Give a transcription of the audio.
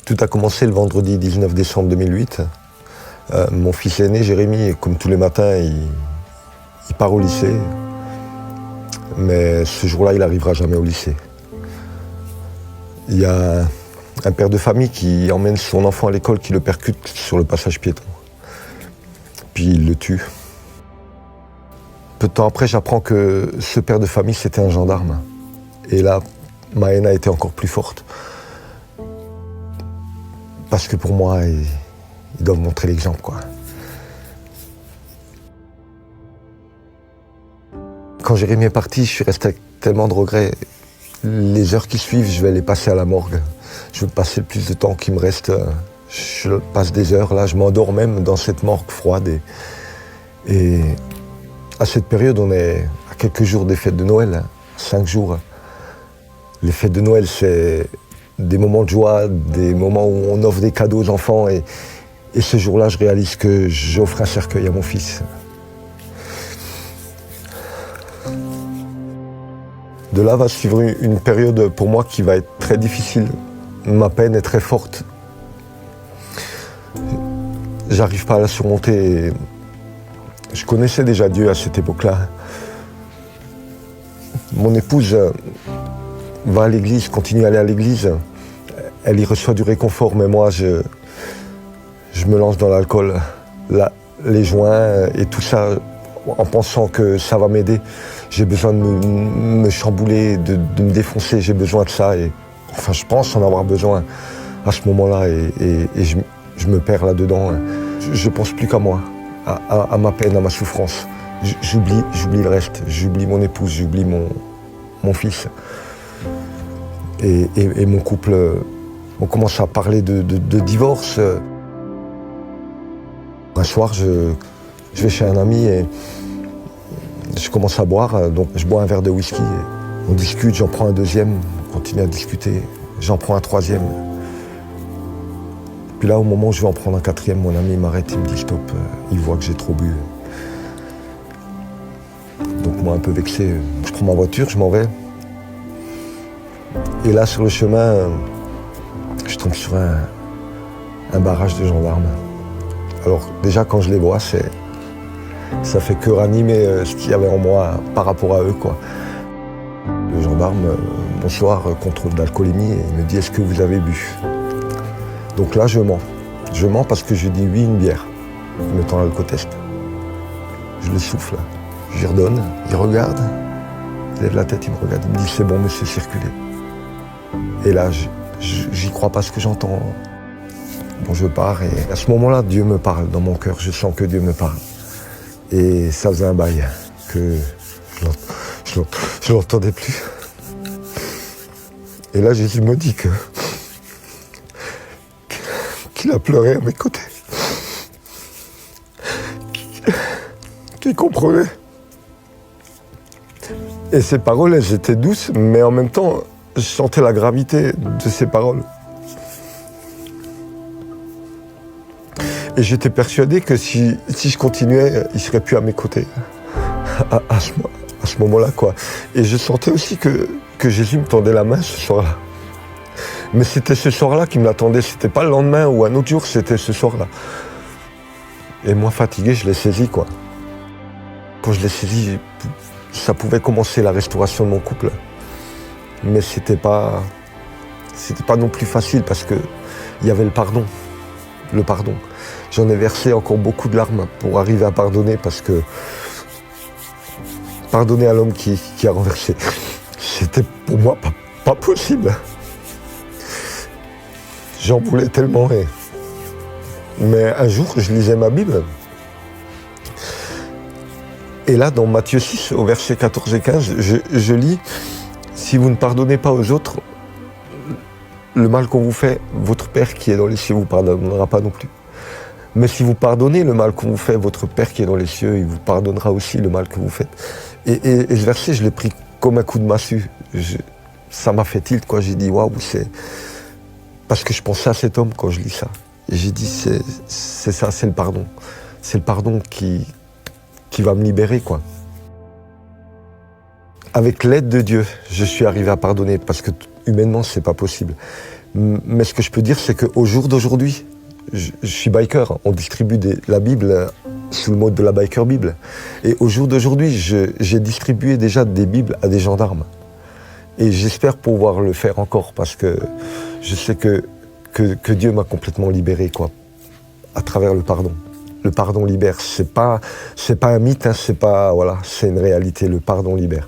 Tout a commencé le vendredi 19 décembre 2008. Mon fils aîné, Jérémy, comme tous les matins, il part au lycée. Mais ce jour-là, il n'arrivera jamais au lycée. Il y a un père de famille qui emmène son enfant à l'école, qui le percute sur le passage piéton. Puis il le tue. Peu de temps après, j'apprends que ce père de famille, c'était un gendarme. Et là, ma haine a été encore plus forte. Parce que pour moi, ils doivent montrer l'exemple, quoi. Quand Jérémy est parti, je suis resté avec tellement de regrets. Les heures qui suivent, je vais les passer à la morgue. Je veux passer le plus de temps qui me reste. Je passe des heures là, je m'endors même dans cette morgue froide. Et à cette période, on est à quelques jours des fêtes de Noël, 5 jours. Les fêtes de Noël, c'est des moments de joie, des moments où on offre des cadeaux aux enfants. Et ce jour-là, je réalise que j'offre un cercueil à mon fils. De là va suivre une période pour moi qui va être très difficile. Ma peine est très forte. J'arrive pas à la surmonter. Je connaissais déjà Dieu à cette époque-là. Mon épouse va à l'église, continue à aller à l'église. Elle y reçoit du réconfort, mais moi, je me lance dans l'alcool, les joints et tout ça, en pensant que ça va m'aider. J'ai besoin de me chambouler, de me défoncer, j'ai besoin de ça. Et, enfin, je pense en avoir besoin à ce moment-là et je me perds là-dedans. Je pense plus qu'à moi, à ma peine, à ma souffrance. J'oublie le reste, j'oublie mon épouse, j'oublie mon fils. Et mon couple, on commence à parler de divorce. Un soir, je vais chez un ami et je commence à boire, donc je bois un verre de whisky. On discute, j'en prends un deuxième, on continue à discuter, j'en prends un troisième. Puis là, au moment où je vais en prendre un quatrième, mon ami m'arrête, il me dit stop, il voit que j'ai trop bu. Donc moi, un peu vexé, je prends ma voiture, je m'en vais. Et là, sur le chemin, je tombe sur un barrage de gendarmes. Alors déjà, quand je les vois, ça fait que ranimer ce qu'il y avait en moi par rapport à eux, quoi. Le gendarme, bonsoir, contrôle d'alcoolémie, et il me dit, est-ce que vous avez bu? Donc là, je mens. Je mens parce que je dis oui, une bière. Il me tend l'alcotest. Je le souffle. Je lui redonne, il regarde, il lève la tête, il me regarde, il me dit, c'est bon, monsieur, circulez. Et là, j'y crois pas ce que j'entends. Bon, je pars et à ce moment-là, Dieu me parle dans mon cœur. Je sens que Dieu me parle. Et ça faisait un bail que je l'entendais plus. Et là, Jésus me dit qu'il a pleuré à mes côtés. Qu'il comprenait. Et ces paroles, elles étaient douces, mais en même temps, je sentais la gravité de ces paroles. Et j'étais persuadé que si je continuais, il ne serait plus à mes côtés à ce moment-là, quoi. Et je sentais aussi que Jésus me tendait la main ce soir-là. Mais c'était ce soir-là qu'il me l'attendait. C'était pas le lendemain ou un autre jour, c'était ce soir-là. Et moi, fatigué, je l'ai saisi, quoi. Quand je l'ai saisi, ça pouvait commencer la restauration de mon couple. Mais c'était pas non plus facile parce que il y avait le pardon. Le pardon. J'en ai versé encore beaucoup de larmes pour arriver à pardonner parce que pardonner à l'homme qui a renversé, c'était pour moi pas possible. J'en voulais tellement. Mais un jour, je lisais ma Bible. Et là, dans Matthieu 6, au verset 14 et 15, je lis « Si vous ne pardonnez pas aux autres, le mal qu'on vous fait, votre Père qui est dans les cieux ne vous pardonnera pas non plus. Mais si vous pardonnez le mal qu'on vous fait, votre Père qui est dans les cieux, il vous pardonnera aussi le mal que vous faites. » Et ce verset, je l'ai pris comme un coup de massue. Ça m'a fait tilt, quoi. J'ai dit « Waouh, c'est... » Parce que je pensais à cet homme quand je lis ça. Et j'ai dit « C'est ça, c'est le pardon. C'est le pardon qui va me libérer, quoi. » Avec l'aide de Dieu, je suis arrivé à pardonner parce que humainement, c'est pas possible. Mais ce que je peux dire, c'est qu'au jour d'aujourd'hui, je suis biker, on distribue la Bible sous le mode de la Biker Bible. Et au jour d'aujourd'hui, j'ai distribué déjà des Bibles à des gendarmes. Et j'espère pouvoir le faire encore parce que je sais que Dieu m'a complètement libéré, quoi, à travers le pardon. Le pardon libère. C'est pas un mythe, hein, c'est une réalité. Le pardon libère.